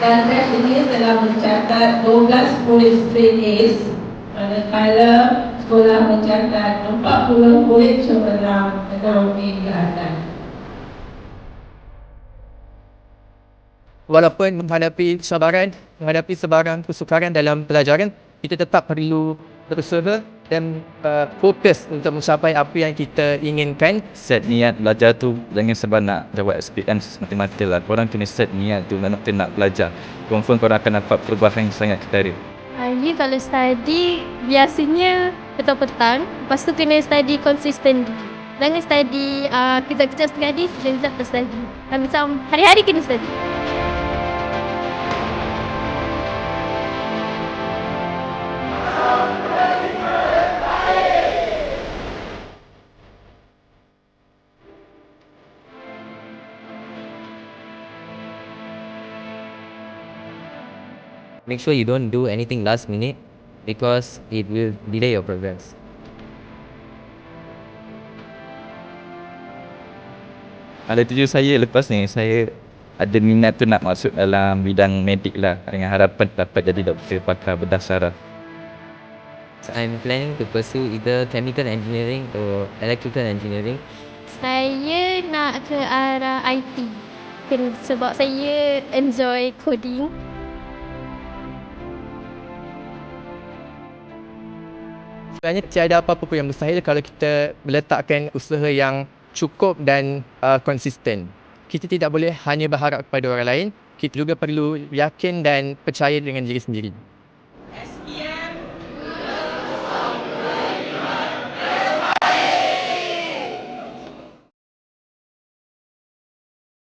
Dan batch ini telah mencatat 12 murid straight A's, manakala sekolah mencatat 40 murid cemerlang ekonomi di atas. Walaupun menghadapi sebarang kesukaran dalam pelajaran, kita tetap perlu berusaha dan fokus untuk mencapai apa yang kita inginkan. Set niat belajar tu jangan sebab nak jawab SPM semata-mata lah. Korang kena set niat tu nak belajar. Confirm korang akan dapat perubahan yang sangat ketara. Ni kalau study, biasanya petang-petang. Lepas tu kena study consistently. Jangan study kejap-kejap setengah hari, kejap-kejap tak study. Macam hari-hari kena study. Make sure you don't do anything last minute because it will delay your progress. Ada tuju saya lepas ni, saya ada minat tu nak masuk dalam bidang medik lah. Dengan harapan dapat jadi doktor pakar bedah saraf. So I'm planning to pursue either chemical engineering or electrical engineering. Saya nak ke arah IT. Sebab saya enjoy coding. Sebenarnya tiada apa-apa pun yang mustahil kalau kita meletakkan usaha yang cukup dan konsisten. Kita tidak boleh hanya berharap kepada orang lain, kita juga perlu yakin dan percaya dengan diri sendiri.